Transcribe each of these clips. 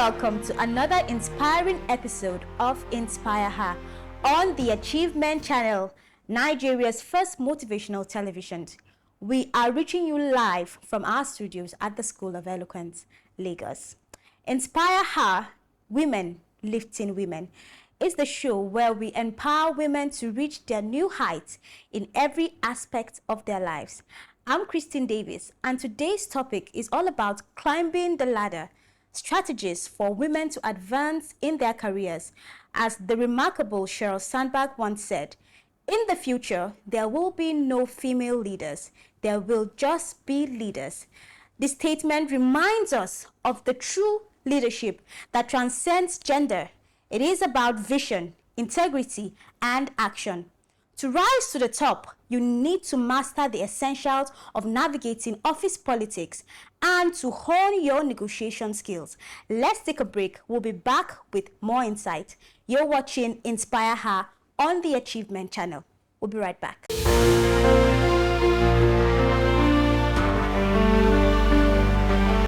welcome to another inspiring episode of InspireHER on the Achievement Channel, Nigeria's first motivational television. We are reaching you live from our studios at the School of Eloquence, Lagos. InspireHER, Women Lifting Women, is the show where we empower women to reach their new heights in every aspect of their lives. I'm Davies, and today's topic is all about climbing the ladder, strategies for women to advance in their careers. As the remarkable Sheryl Sandberg once said, in the future, there will be no female leaders. There will just be leaders. This statement reminds us of the true leadership that transcends gender. It is about vision, integrity, and action. To rise to the top, you need to master the essentials of navigating office politics and to hone your negotiation skills. Let's take a break. We'll be back with more insight. You're watching InspireHER on the Achievement Channel. We'll be right back.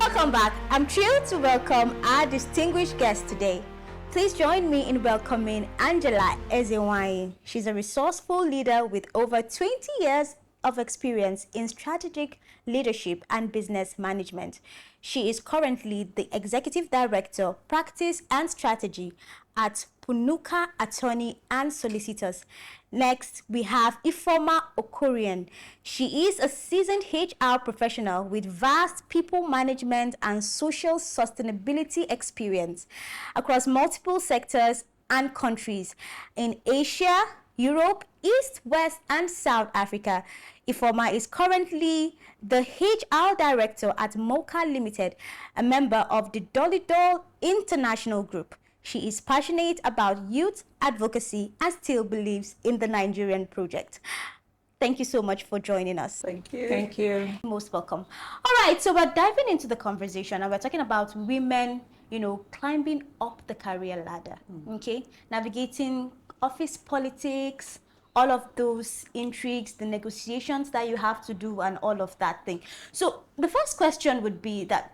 Welcome back. I'm thrilled to welcome our distinguished guest today. Please join me in welcoming Angela Ezenweani. She's a resourceful leader with over 20 years of experience in strategic leadership and business management. She is currently the Executive Director, Practice and Strategy at Punuka Attorney and Solicitors. Next, we have Ifeoma Okoruen. She is a seasoned HR professional with vast people management and social sustainability experience across multiple sectors and countries in Asia, Europe, East, West, and South Africa. Ifeoma is currently the HR Director at Mocha Limited, a member of the Dolidol International Group. She is passionate about youth advocacy and still believes in the Nigerian project. Thank you so much for joining us. Thank you. Thank you. Most welcome. All right, so we're diving into the conversation and we're talking about women, climbing up the career ladder, okay? Navigating office politics, all of those intrigues, the negotiations that you have to do and all of that thing. So the first question would be that,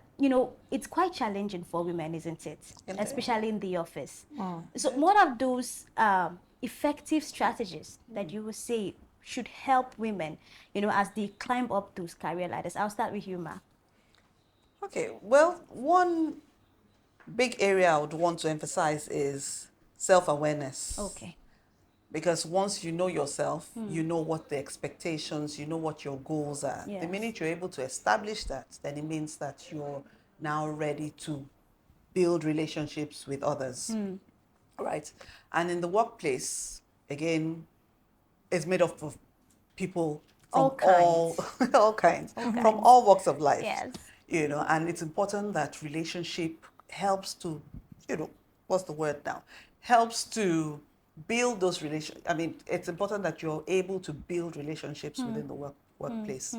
it's quite challenging for women, isn't it? Especially in the office. So what are those effective strategies that you would say should help women, as they climb up those career ladders? I'll start with you, Ma. Okay, well, one big area I would want to emphasize is self-awareness. Okay. Because once you know yourself, you know what the expectations, you know what your goals are. Yes. The minute you're able to establish that, then it means that you're now ready to build relationships with others. Right? And in the workplace, again, it's made up of people from all kinds, from all walks of life. Yes. And it's important that relationship helps to, what's the word now? Helps to build those relationships. I mean, it's important that you're able to build relationships within the workplace.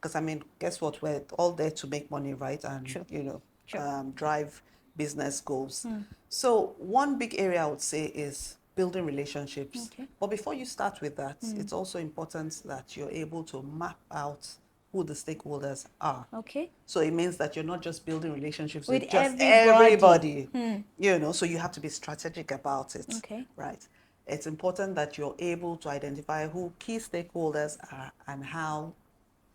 Because, guess what? We're all there to make money, right? And, drive business goals. So one big area I would say is building relationships. Okay. But before you start with that, it's also important that you're able to map out who the stakeholders are. Okay. So it means that you're not just building relationships with just everybody. So you have to be strategic about it. Okay. Right. It's important that you're able to identify who key stakeholders are and how,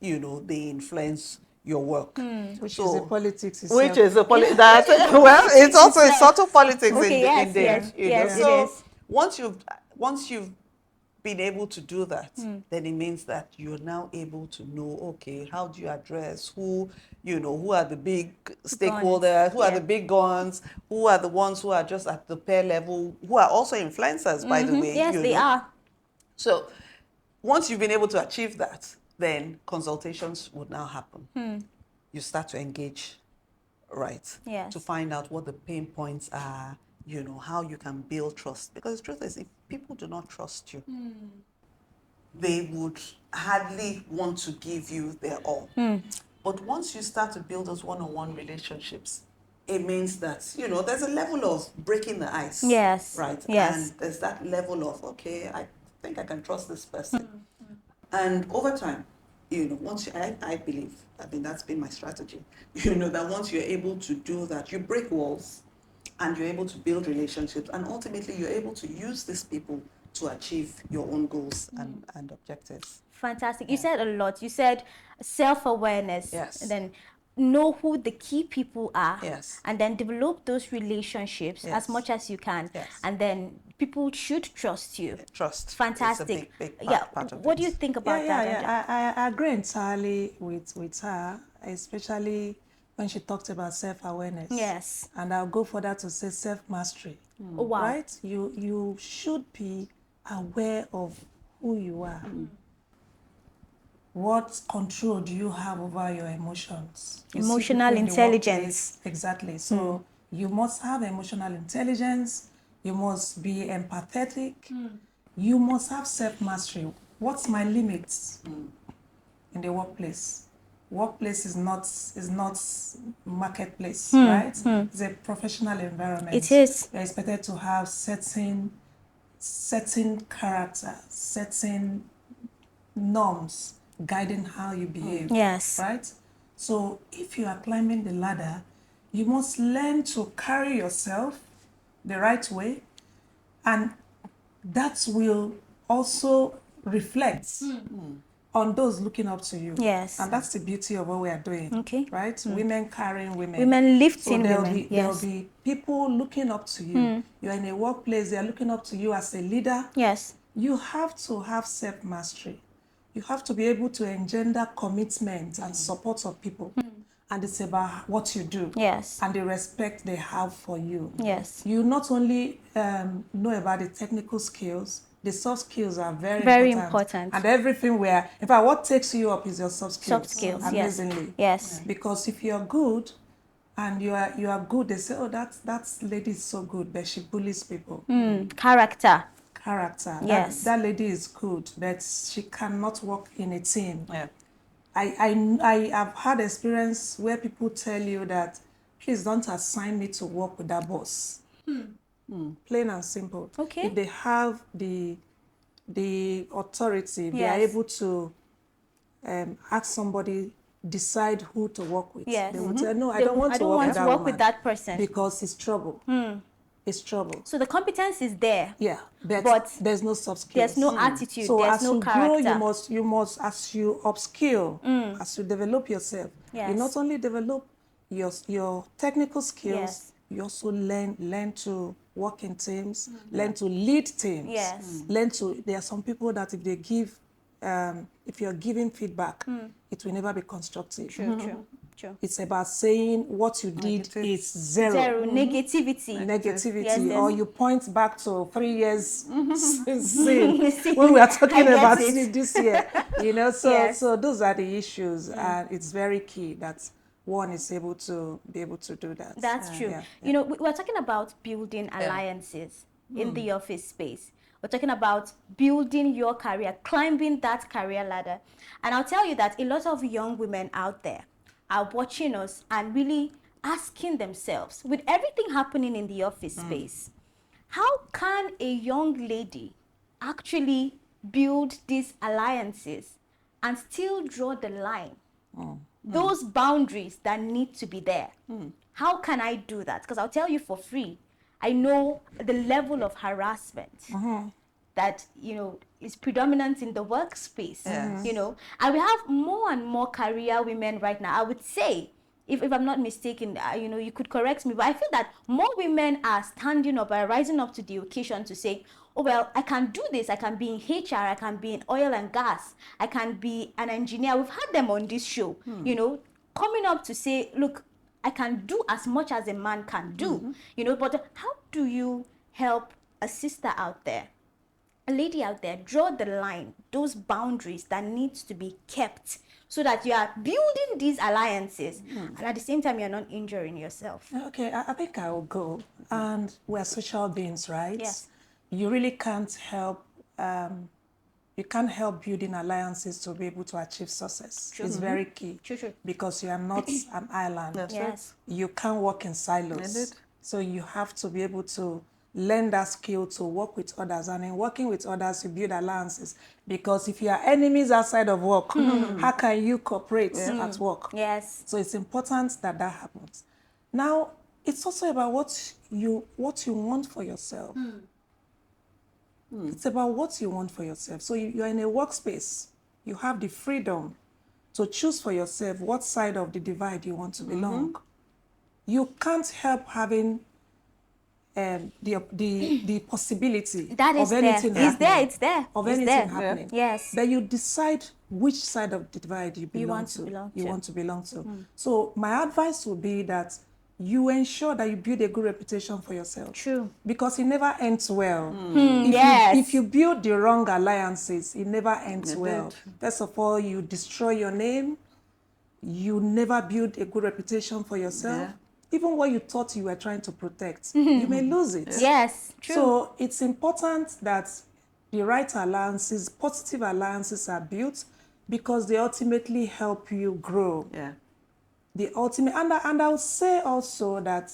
they influence your work. Which is a politics itself. Which is a politics. Well, it's also a sort of politics in there. Yes, So it is. once you've been able to do that, then it means that you're now able to know, okay, how do you address who are the big stakeholders, who are the big guns, who are the ones who are just at the peer level, who are also influencers, by the way. Yes, they are. So once you've been able to achieve that, then consultations would now happen. You start to engage, right? Yes. To find out what the pain points are, how you can build trust. Because the truth is, if people do not trust you, they would hardly want to give you their all. But once you start to build those one-on-one relationships, it means that, there's a level of breaking the ice. Yes. Right? Yes. And there's that level of, okay, I think I can trust this person. And over time, once I believe, that's been my strategy, that once you're able to do that, you break walls. and you're able to build relationships, and ultimately you're able to use these people to achieve your own goals and objectives. Fantastic. You said a lot. You said self-awareness. Yes. And then know who the key people are. Yes. And then develop those relationships as much as you can. Yes. And then people should trust you. Trust. Fantastic. It's a big part of what it. do you think about that? Yeah. I agree entirely with her, especially when she talked about self-awareness. Yes. And I'll go further to say self-mastery. Oh, wow. Right? You should be aware of who you are. What control do you have over your emotions? Emotional intelligence. Exactly. So you must have emotional intelligence. You must be empathetic. You must have self-mastery. What's my limits in the workplace? Workplace is not marketplace, right? It's a professional environment. It is. You're expected to have certain character, certain norms guiding how you behave. Yes. Right? So if you are climbing the ladder, you must learn to carry yourself the right way, and that will also reflect on those looking up to you. Yes. And that's the beauty of what we are doing. Okay. Right? Women carrying women. Women lifting so women. There'll be people looking up to you. You're in a workplace, they're looking up to you as a leader. Yes. You have to have self-mastery. You have to be able to engender commitment and support of people. And it's about what you do. Yes. And the respect they have for you. Yes. You not only know about the technical skills, the soft skills are very important. And everything in fact, what takes you up is your soft skills. Soft skills, amazingly. Yes. Because if you're good and you are good, they say, oh, that lady is so good, but she bullies people. Character. Yes. That lady is good, but she cannot work in a team. Yeah. I have had experience where people tell you that, please don't assign me to work with that boss. Plain and simple. Okay. If they have the authority, they are Yes. able to ask somebody, decide who to work with. Yes. They will tell, no, I don't want to work with that person. because it's trouble. It's trouble. So the competence is there. Yeah, but there's no soft skills. There's no attitude. So there's as no you character. grow, you must as you upskill, as you develop yourself, Yes. you not only develop your technical skills, Yes. you also learn to work in teams, learn to lead teams. Yes. There are some people that if they give, if you're giving feedback, it will never be constructive. True. It's about saying what you did is zero. Negativity. Yes. Or you point back to 3 years since See, when we are talking about it. this year. So Yes. so those are the issues, and it's very key that one is able to do that. That's true. Yeah. You know, we're talking about building alliances in the office space. We're talking about building your career, climbing that career ladder. And I'll tell you that a lot of young women out there are watching us and really asking themselves, with everything happening in the office space, how can a young lady actually build these alliances and still draw the line? Those boundaries that need to be there. How can I do that? Because I'll tell you for free, I know the level of harassment that, is predominant in the workspace, Yes. And we have more and more career women right now. I would say, if I'm not mistaken, you could correct me, but I feel that more women are standing up, are rising up to the occasion to say, oh, well, I can do this. I can be in HR, I can be in oil and gas, I can be an engineer. We've had them on this show, coming up to say, look, I can do as much as a man can do, but how do you help a sister out there, a lady out there, draw the line, those boundaries that needs to be kept so that you are building these alliances and at the same time you're not injuring yourself? Okay, I think I will go. And we're social beings, right? Yes. You really can't help building alliances to be able to achieve success. True. It's very key. True. Because you are not an island. That's Yes. You can't work in silos. Indeed. So you have to be able to learn that skill to work with others. And in working with others, you build alliances. Because if you are enemies outside of work, how can you cooperate at work? Yes. So it's important that happens. Now, it's also about what you want for yourself. It's about what you want for yourself. So you're in a workspace. You have the freedom to choose for yourself what side of the divide you want to belong. You can't help having the possibility That is of anything there. It's there. happening. It's there. Of It's anything there. happening. Yes. But you decide which side of the divide you belong want to belong You to. want to belong to. So my advice would be that you ensure that you build a good reputation for yourself. True. Because it never ends well. Yes. If you build the wrong alliances, it never ends well. did. First of all, you destroy your name. You never build a good reputation for yourself. Yeah. Even what you thought you were trying to protect, you may lose it. Yes. True. So it's important that the right alliances, positive alliances are built because they ultimately help you grow. Yeah. The ultimate, and I would say also that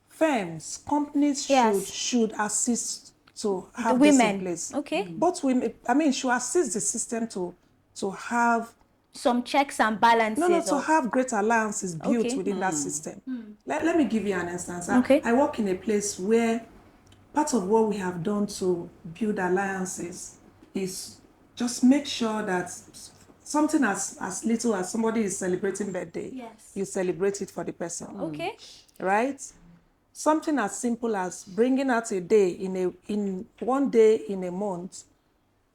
firms, companies Yes. should assist to have The this women. in place. Okay. Both women, should assist the system to have Some checks and balances. to have great alliances built Okay. within that system. Let me give you an instance. Okay. I work in a place where part of what we have done to build alliances is just make sure that something as little as somebody is celebrating birthday, Yes. you celebrate it for the person. Okay. Right? Something as simple as bringing out a day in one day in a month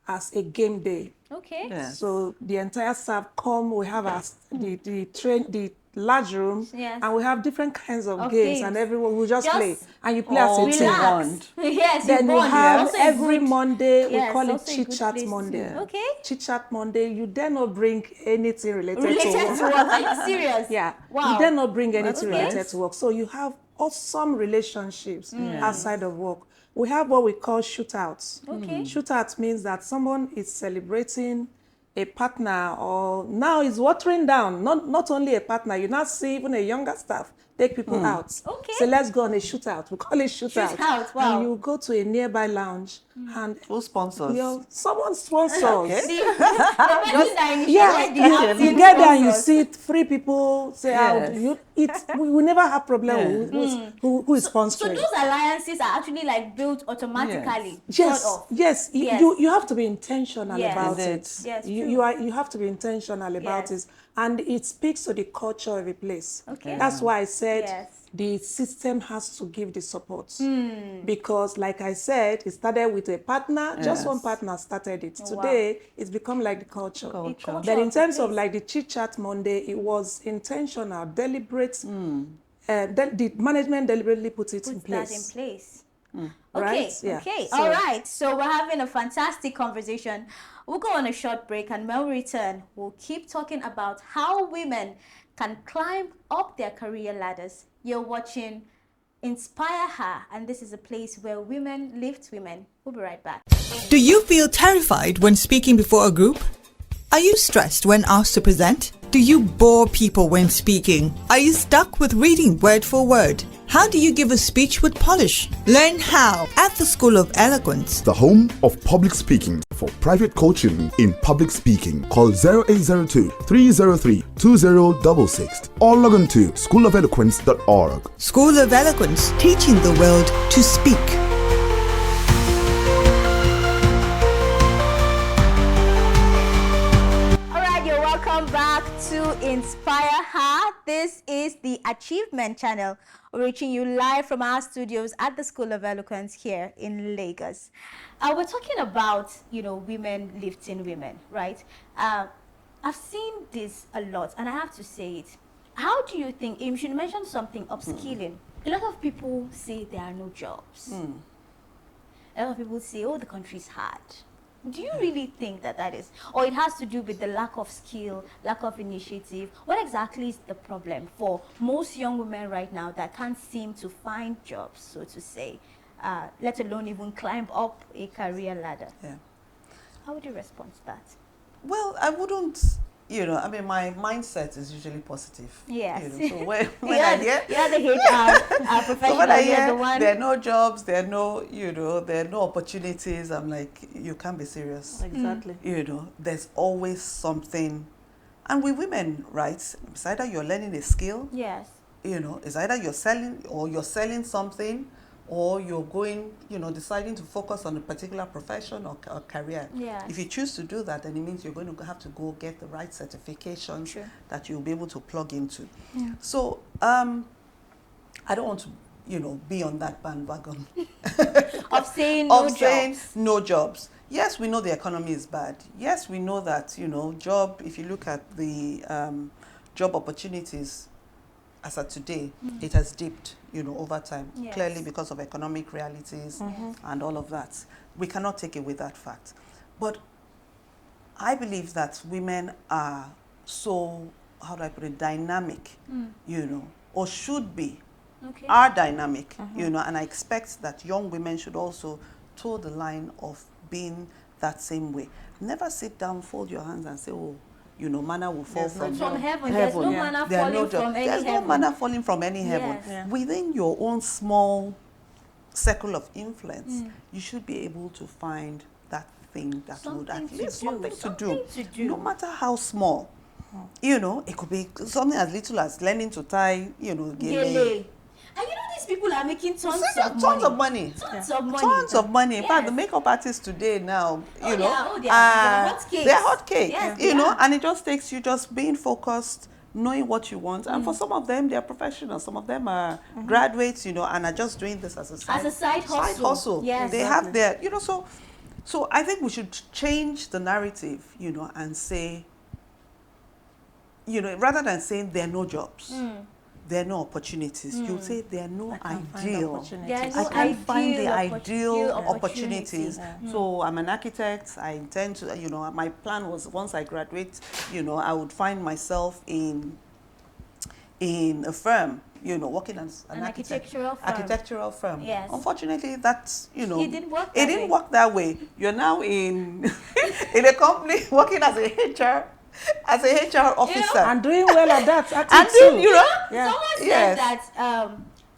as a game day. Okay. Yeah. So the entire staff come, we have the large room, Yes. and we have different kinds of Of games, games. and everyone will just Just play, and you play as a all team. relax. Relax. bond. Yes. Then you bond. have Also a every good- Monday, we Yes, call it also a good Chit Chat place to- Monday. Okay. Chit Chat Monday, you dare not bring anything related Related to to work. work. Are you serious? Yeah. Wow. You dare not bring anything Okay. related to work. So you have awesome relationships outside of work. We have what we call shootouts. Okay. Shootout means that someone is celebrating a partner, or now is watering down, not only a partner, you now see even a younger staff take people out. Okay. So let's go on a shootout. We call it shootout. Shootout, wow. And you go to a nearby lounge and Full sponsors. someone sponsors. Okay. Yeah, you get there and you see three people say, Yes. we never have problem Yeah. with who is So sponsoring. those alliances are actually like built automatically. Yes, Sort of. yes. Yes. You have to be intentional Yes. about Indeed. it. Yes, You have to be intentional about Yes. it, and it speaks to the culture of a place. Okay. That's why I said Yes. the system has to give the support, because, like I said, it started with a partner. Just one Yes. partner started it. Oh, wow. Today, it's become like the culture. The culture But in of the terms of place. like the Chit Chat Monday, it was intentional, deliberate. The management deliberately put it in Put that place. in place. Okay, Right? Yeah. okay. So- All right. So we're having a fantastic conversation. We'll go on a short break, and when we return, we'll keep talking about how women can climb up their career ladders. You're watching Inspire Her, and this is a place where women lift women. We'll be right back. Do you feel terrified when speaking before a group? Are you stressed when asked to present? Do you bore people when speaking? Are you stuck with reading word for word? How do you give a speech with polish? Learn how at the School of Eloquence. The home of public speaking. For private coaching in public speaking, call 0802 303 2066 or log on to schoolofeloquence.org. School of Eloquence, teaching the world to speak. All right, you're welcome back to Inspire Her. This is the Achievement Channel, reaching you live from our studios at the School of Eloquence here in Lagos. We're talking about, women lifting women, right? I've seen this a lot, and I have to say it. How do you think, you should mention something, upskilling. A lot of people say there are no jobs. A lot of people say, oh, the country's hard. Do you really think that is, or it has to do with the lack of skill, lack of initiative? What exactly is the problem for most young women right now that can't seem to find jobs, so to say, let alone even climb up a career ladder? Yeah. How would you respond to that? Well, I wouldn't, my mindset is usually positive. Yes. So when I hear, You're the HR professional, so when I you're hear the one. there are no jobs, there are no, there are no opportunities, I'm like, you can't be serious. Exactly. There's always something. And with women, right, it's either you're learning a skill Yes. it's either you're selling something, or you're going, deciding to focus on a particular profession or career. Yes. If you choose to do that, then it means you're going to have to go get the right certifications Sure. that you'll be able to plug into. Yeah. So I don't want to, be on that bandwagon Of saying no jobs. Yes, we know the economy is bad. Yes, we know that, if you look at the job opportunities as of today, it has dipped, over time, Yes. clearly because of economic realities and all of that. We cannot take away that fact. But I believe that women are so, how do I put it, dynamic, or should be, Okay. are dynamic, and I expect that young women should also toe the line of being that same way. Never sit down, fold your hands and say, oh, manna will fall from heaven. There's no manna falling from any There's heaven. no manna falling from any heaven. Yes. Yeah. Within your own small circle of influence, you should be able to find that thing that would at least something to do, no matter how small. It could be something as little as learning to tie, gele. And these people are making tons of money. Tons of money. In fact, the makeup artists today now, they're hot cakes. They're hot cakes. Yes, and it just takes you just being focused, knowing what you want. And for some of them, they're professionals. Some of them are graduates, and are just doing this as a side hustle. Yes, they have their, so I think we should change the narrative, and say, rather than saying there are no jobs. There are no opportunities. You'll say there are no ideal. I can't find the ideal opportunities. So I'm an architect. I intend to, my plan was once I graduate, I would find myself in a firm, working as an architectural firm. Yes. Unfortunately, that's, It didn't work it didn't work that way. You're now in a company working as a HR officer. And doing well at that. And Someone said that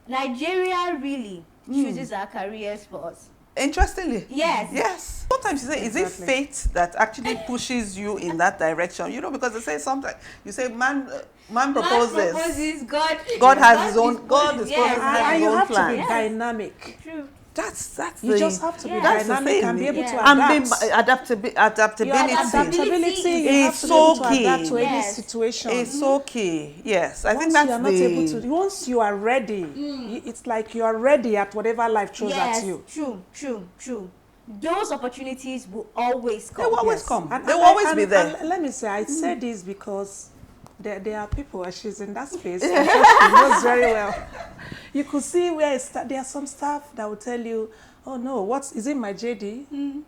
Nigeria really chooses our careers for us. Interestingly. Yes. Sometimes you say, is it fate that actually pushes you in that direction? Because they say sometimes, you say man proposes. God has his own, God is And his you own have plan. to be dynamic. True. That's You just have to be dynamic and be able to adapt. Adaptability. Your adaptability, you have is to be so able to key. adapt to any Yes. situation. It's so key. Yes, I think Once that's you are not able to, once you are ready, it's like you are ready at whatever life throws at you. True. Those opportunities will always come. They will always come. And- They will and- always and- be there. and let me say, I say this because there are people, she's in that space, and she knows very well. You could see where there are some staff that will tell you, oh no, is it my JD?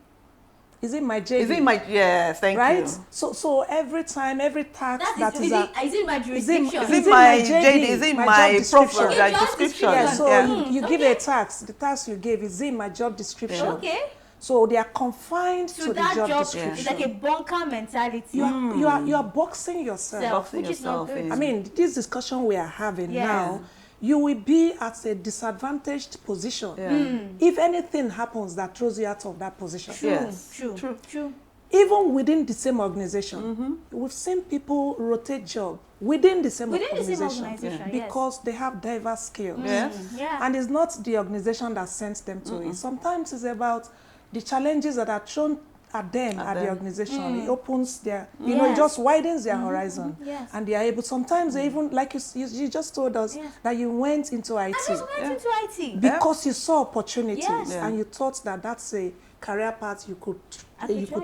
Is it my JD? Is it my, yes, thank you. Right? So every time, every task Is it my jurisdiction? Is it my JD? Is it my job profile, description? Yeah, so Yeah. you give a task, the task you gave is in my job description. Okay. So they are confined to the that job It's description. like a bunker mentality. You are boxing yourself. Which is not good. I mean, this discussion we are having Yeah. now, you will be at a disadvantaged position. If anything happens that throws you out of that position. Yes. True. Even within the same organization, we've seen people rotate job within the same organization, because they have diverse skills. Yes. Yeah. And it's not the organization that sends them to it. Sometimes it's about the challenges that are thrown at them at the organization. It opens their, it just widens their horizon. Yes. And they are able, sometimes they even, like you just told us, that you went into IT. I just went into IT. Because you saw opportunities and you thought that that's a career path you could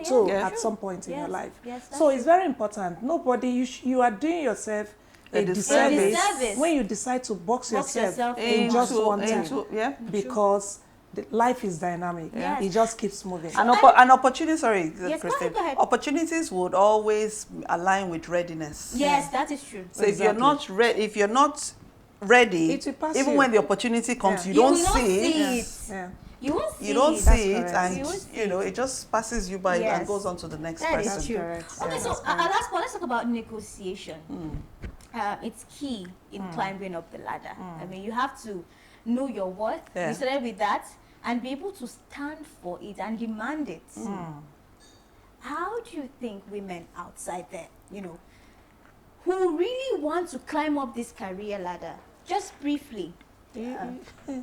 toe at some point in your life. Yes, so it's very important. Nobody, you are doing yourself a disservice when you decide to box yourself in just one thing. Because life is dynamic. It just keeps moving. An opportunity, Christine, go ahead. Opportunities would always align with readiness. Yes, that is true. So if you're not ready, It will pass even you. when the opportunity comes, you You don't will not see it. Yeah. You won't see You don't it. see it, correct. and You won't see it just passes you by and goes on to the next That person. is true. correct. Okay, Yeah, so that's our last one, let's talk about negotiation. It's key in climbing up the ladder. I mean, you have to know your worth. Yeah. You started with that, and be able to stand for it and demand it. How do you think women outside there, who really want to climb up this career ladder, just briefly.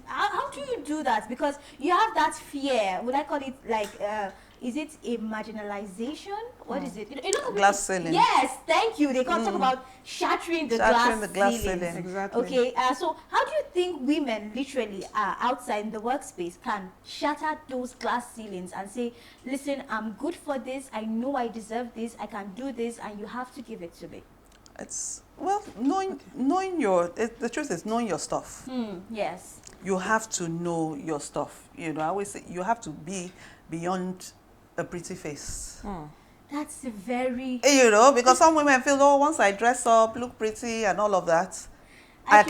How do you do that? Because you have that fear. Would I call it like? Is it a marginalization? What is it? You know, Glass ceiling. Yes, thank you. They can't talk about shattering the glass ceiling. Exactly. Okay. So how do you think women literally outside in the workspace can shatter those glass ceilings and say, listen, I'm good for this. I know I deserve this. I can do this, and you have to give it to me. It's, well, knowing the truth is knowing your stuff. Yes. You have to know your stuff. You know, I always say you have to be beyond a pretty face. That's a very... You know, because some women feel, oh, once I dress up, look pretty and all of that, I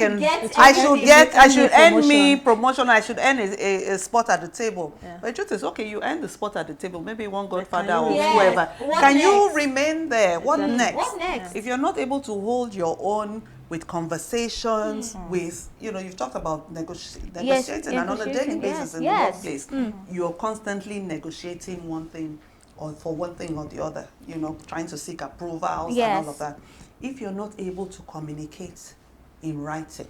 should earn me promotion, I should earn a spot at the table. Yeah. But the truth is, okay, you earn the spot at the table, maybe one godfather or Yes. whoever. What Can next? you remain there? What next? What next? If you're not able to hold your own with conversations, with, you know, you've talked about negotiating and on a daily negotiation, basis in yes. the workplace, you're constantly negotiating one thing or for one thing or the other, you know, trying to seek approvals and all of that. If you're not able to communicate in writing,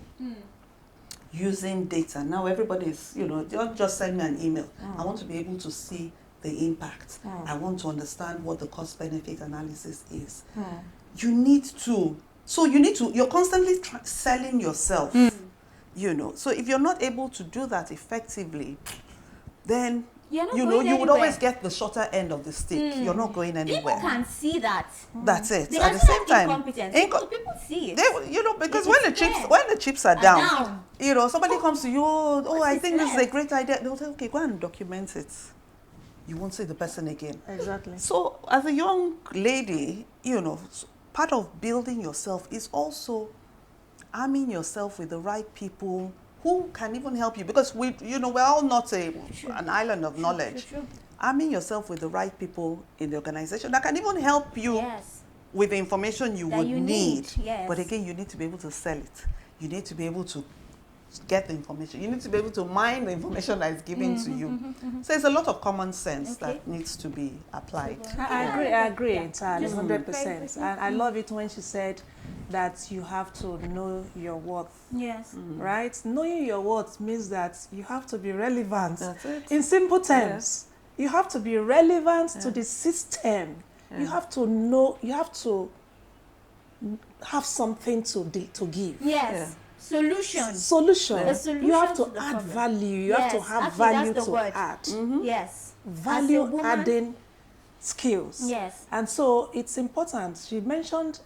using data, now everybody's, you know, don't just send me an email. I want to be able to see the impact. I want to understand what the cost-benefit analysis is. You need to, you're constantly selling yourself, you know. So if you're not able to do that effectively, then, you know, you would always get the shorter end of the stick. You're not going anywhere. People can see that. That's it. They At the can same time, so people see it. they, you know, because It's when the chips are down, down. you know, somebody comes to you, oh, I is think this is a left? great idea. They'll say, okay, go and document it. You won't see the person again. Exactly. So as a young lady, you know, part of building yourself is also arming yourself with the right people who can even help you, because we're all not an island of knowledge. True. Arming yourself with the right people in the organization that can even help you Yes. with the information you That would you need, yes. But again, you need to be able to sell it. You need to be able to get the information. You need to be able to mine the information that is given to you. So there's a lot of common sense that needs to be applied. I agree Yeah. entirely, Just 100%. And I love it when she said that you have to know your worth. Yes. Right? Knowing your worth means that you have to be relevant. That's it. In simple terms, you have to be relevant to the system. You have to know, you have to have something to give. Yes. Solutions. Solution. A solution You have to to the add problem. value. You have to Yes, have actually, value that's the to word. add. Yes. Value woman- adding skills. Yes. And so it's important. She mentioned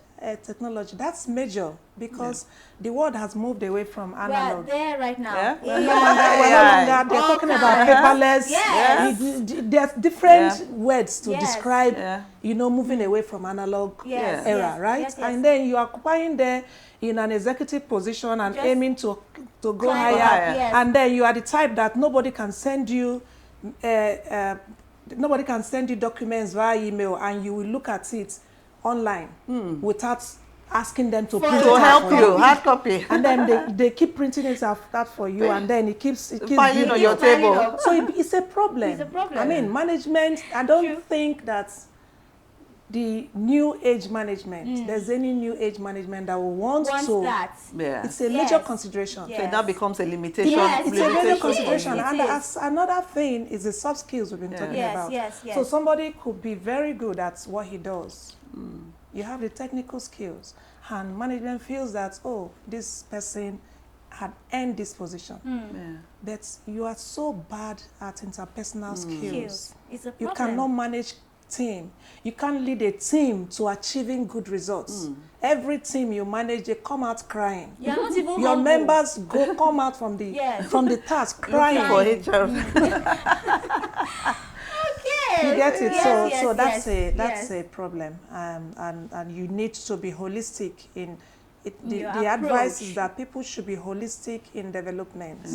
technology. That's major because the world has moved away from We're analog. there right now. Yeah. We're no longer, they're talking about paperless. Yes. There's different words to Yes. describe, Yeah. you know, moving away from analog Yes. era, Yes. right? Yes, yes. And then you are occupying there in an executive position and Just aiming to go climb higher. up, yes. And then you are the type that nobody can send you documents via email, and you will look at it online without asking them to print it To out help for you, hard copy. and then they keep printing it out for you, and then it keeps Piling on your Piling table. up. so it's a problem. It's a problem. I mean, management, I don't True. think that the new age management, there's any new age management that will want Once to. that. Yeah. It's a Yes. major consideration. Yes. So that becomes a limitation. Yes. It's a major It is. consideration. It And is. as another thing is the soft skills we've been talking Yes, about. yes, yes. So somebody could be very good at what he does. You have the technical skills, and management feels that, oh, this person had earned this position. Yeah. But you are so bad at interpersonal skills. It's a You problem. cannot manage team. You can't lead a team to achieving good results. Every team you manage, they come out crying. You're not even Your humble. members come out from the Yes. from the task crying. For HR. Okay. You get it. Yes, so yes, that's yes. a problem, and you need to be holistic in it. Your The advice approach. is that people should be holistic in development,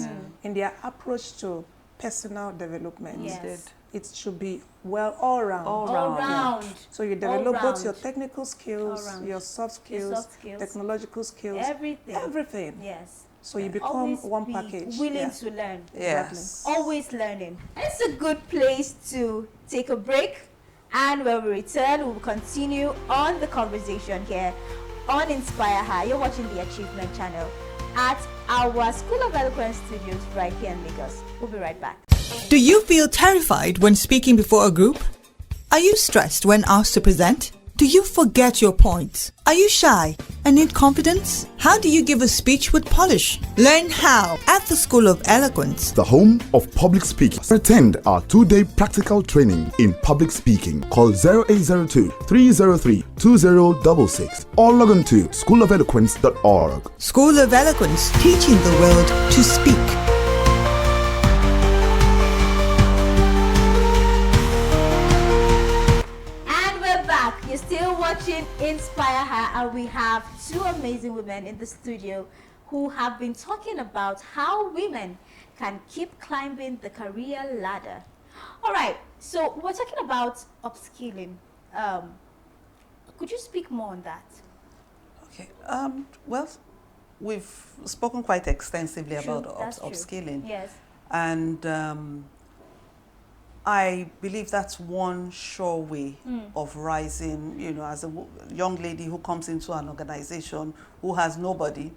in their approach to personal development. Yes. It should be all round. All round. So you develop both your round. technical skills, All round. your soft skills, soft skills. technological skills, Everything. everything. Yes. So you become Always one be package. willing Yeah. to learn. Yes. Always learning. It's a good place to take a break, and when we return, we'll continue on the conversation here on InspireHER. You're watching the Achievement Channel, at our School of Eloquence studios right here in Lagos. We'll be right back. Do you feel terrified when speaking before a group? Are you stressed when asked to present? Do you forget your points? Are you shy and need confidence? How do you give a speech with polish? Learn how at the School of Eloquence, The home of public speaking. Attend our 2-day practical training in public speaking. Call 0802 303 2066 or log on to schoolofeloquence.org. School of Eloquence, teaching the world to speak. And we're back. You're still watching Inspire Her, and we have two amazing women in the studio who have been talking about how women can keep climbing the career ladder. All right, so we're talking about upskilling. Could you speak more on that? Okay. Well, we've spoken quite extensively True, about that's true. upskilling. Yes. And I believe that's one sure way of rising, as a young lady who comes into an organization who has nobody.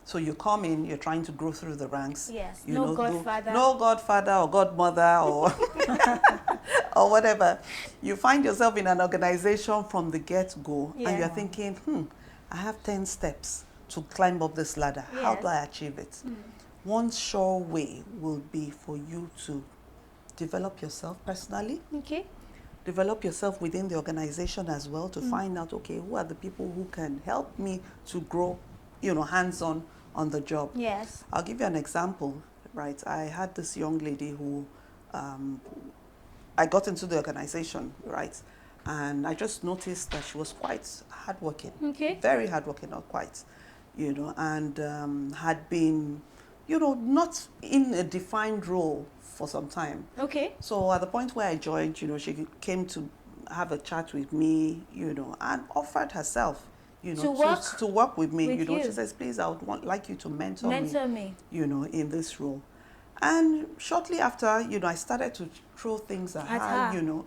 So you come in, you're trying to grow through the ranks. Yes, You no know, godfather. No godfather or godmother or or whatever. You find yourself in an organization from the get-go Yeah. and you're thinking, I have 10 steps to climb up this ladder. How Yes. do I achieve it? One sure way will be for you to develop yourself personally, Okay. develop yourself within the organization as well to find out, okay, who are the people who can help me to grow, hands-on on the job. Yes. I'll give you an example, right? I had this young lady who, I got into the organization, right? And I just noticed that she was quite hardworking. Okay. Very hardworking, not quite, and had been, not in a defined role for some time. Okay. So at the point where I joined, she came to have a chat with me, and offered herself, to work with me. with you. She says, please, I would like you to mentor me. in this role. And shortly after, I started to throw things at her,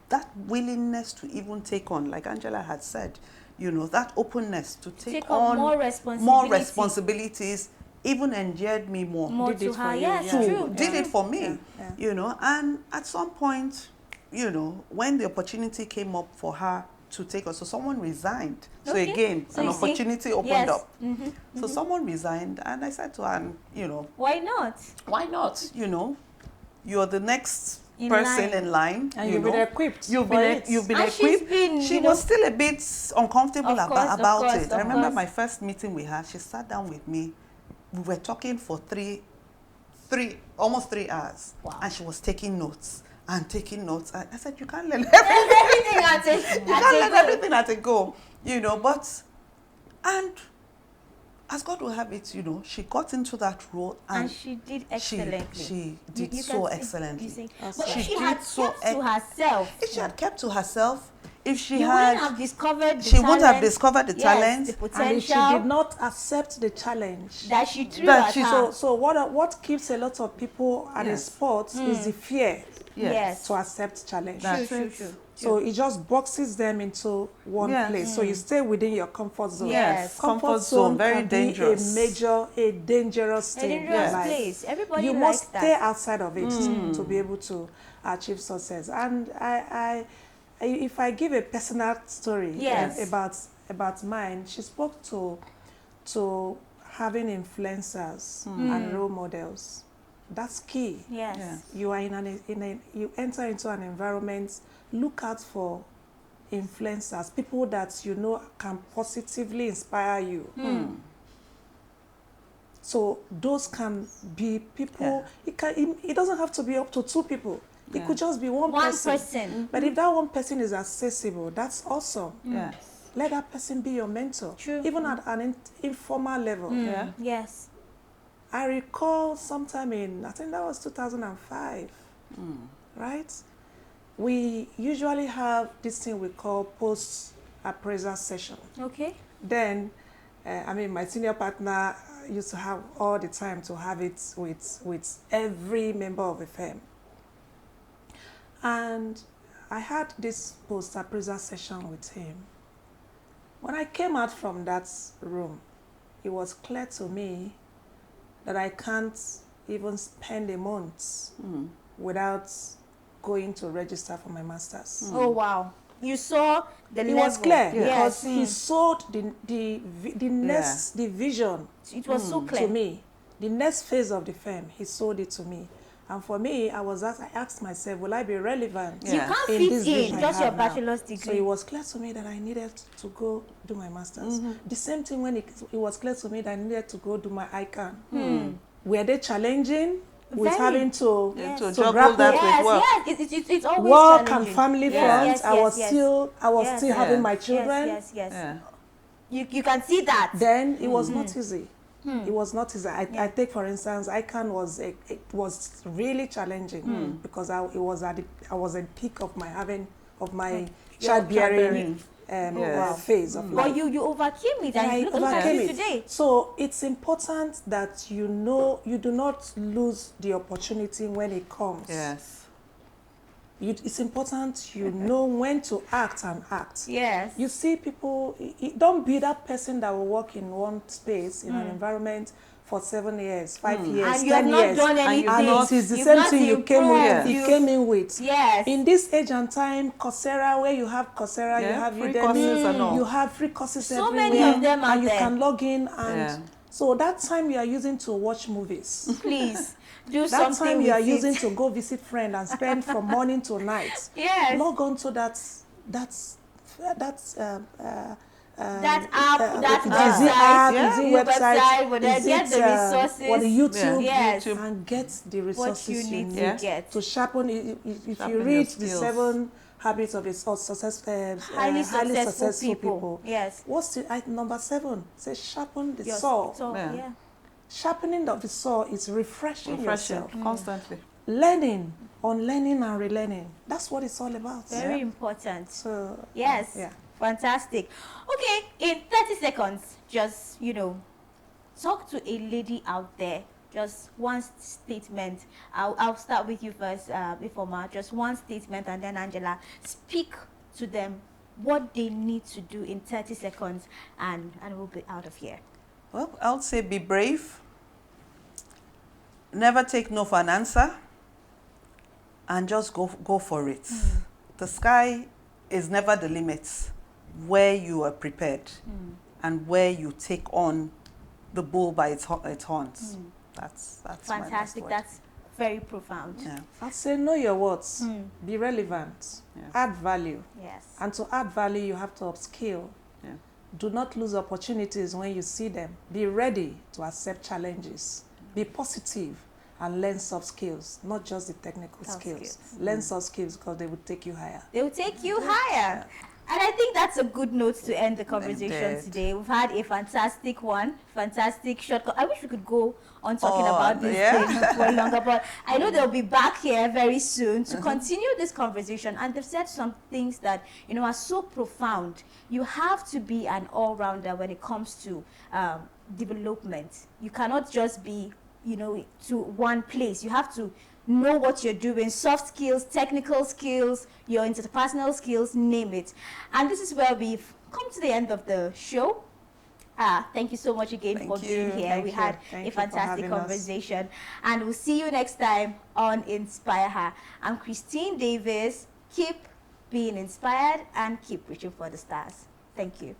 that willingness to even take on, like Angela had said, that openness to take on more responsibilities, even endeared me more. Did it for you. Yes, To- true. Did it for me, Yeah. and at some point, when the opportunity came up for her to take us, so someone resigned. So Okay. again, So an you see- opportunity opened yes. up. So someone resigned, and I said to her, Why not? why not? You're the next In person line. in line. And you've been equipped You've for been, it. you've been And she's equipped. been, She you know- was still a bit uncomfortable Of course, of about course, it. of I remember course. my first meeting with her. She sat down with me. We were talking for almost 3 hours. Wow. And she was taking notes. And I said, you can't learn everything. Everything at a, You can't learn everything at a go. And as God will have it, she got into that role and she did excellently. She did You so can see- excellently. you see. Awesome. But if She she had did so kept to herself, If she had kept to herself, if she you had, wouldn't have discovered the she wouldn't have talent, discovered the yes, talent. the And if potential she did not accept the challenge. that she threw that at she- her. So what keeps a lot of people at a Yes. sport is the fear Yes. to accept challenge. That's True, it. true. So it just boxes them into one Yes. place. So you stay within your comfort zone. Yes. Comfort zone, very can dangerous. be a dangerous A thing. in dangerous life. place. Everybody You likes must that. stay outside of it to be able to achieve success. And if I give a personal story Yes. about mine, she spoke to having influencers and role models. That's key. Yes. Yeah. You are you enter into an environment. Look out for influencers, people that can positively inspire you. So those can be people. It doesn't have to be up to 2 people. It could just be one person. But if that one person is accessible, that's awesome. Yes. Let that person be your mentor. True. Even at an informal level. Yeah. Yes. I recall sometime I think that was 2005, right? We usually have this thing we call post-appraisal session. Okay. Then, my senior partner used to have all the time to have it with every member of the firm. And I had this post-appraisal session with him. When I came out from that room, it was clear to me that I can't even spend a month without going to register for my master's. Oh wow. You saw the It level. was clear Yes. because he sowed the next the vision It was so clear. to me. The next phase of the firm, he sold it to me. And for me, I asked myself, will I be relevant You can't in fit this in vision I just your have now? bachelor's So degree. it was clear to me that I needed to go do my master's. The same thing when it was clear to me that I needed to go do my ICANN. Were they challenging with Very. having to, Yes. To to juggle grapple that Yes, with work. yes, it's always work and challenging. family Yes, front? yes, I was yes, still yes. still Yes. having my Yes, children. yes, yes. Yeah. You can see that. Then it was not easy. It was not easy. I take for instance, ICANN was really challenging because I was at the peak of my childbearing phase of life. But you overcame it, and I look at overcame you it. today. So it's important that you do not lose the opportunity when it comes. Yes. It's important you know when to act and act. Yes. You see people, don't be that person that will work in one space, in an environment for 7 years, 5 years, And you have 10 not years. done anything. And it is the You've same not thing you came with. improved. You came in with. Yes. In this age and time, Coursera, where you have Coursera, you Yeah, have free Udemy, courses and all. you have free courses So everywhere. many of them out and you there. can log in and Yeah. so that time you are using to watch movies. Please do That something time with you are it. using to go visit friends and spend from morning to night. Yes. Log on to that That app, app, that is it website, app, is it your website, but then is get it, the resources. or the YouTube, Yes. and get the resources What you need to Yeah. get. to sharpen. If you Sharpen read your the skills. 7 habits of Highly successful successful people. Yes. What's number 7? Say sharpen the Your saw. saw, Yeah. yeah. Sharpening of the saw is refreshing yourself. Constantly. Learning, unlearning and relearning. That's what it's all about. Very important. So Yes. yeah. Fantastic. Okay, in 30 seconds, just, talk to a lady out there. Just one statement. I'll start with you first, Ifeoma. Just one statement, and then Angela. Speak to them what they need to do in 30 seconds, and we'll be out of here. Well, I would say be brave. Never take no for an answer. And just go for it. The sky is never the limit where you are prepared and where you take on the bull by its horns. That's Fantastic. my last word. That's very profound. Yeah. I'd say know your words. Be relevant. Yeah. Add value. Yes. And to add value, you have to upskill. Yeah. Do not lose opportunities when you see them. Be ready to accept challenges. Be positive and learn soft skills, not just the technical Soft skills. skills. Learn soft skills because they will take you higher. They will take you higher. And I think that's a good note to end the conversation Indeed. today. We've had a fantastic one, fantastic short. I wish we could go on talking Oh, about this yeah. thing for longer, but I know they'll be back here very soon to continue this conversation. And they've said some things that, are so profound. You have to be an all-rounder when it comes to development. You cannot just be, to one place. You have to know what you're doing, soft skills, technical skills, your interpersonal skills, name it. And this is where we've come to the end of the show. Thank you so much again Thank for you. being here. Thank We you. had Thank a you for fantastic having us. conversation. And we'll see you next time on Inspire Her. I'm Christine Davies. Keep being inspired and keep reaching for the stars. Thank you.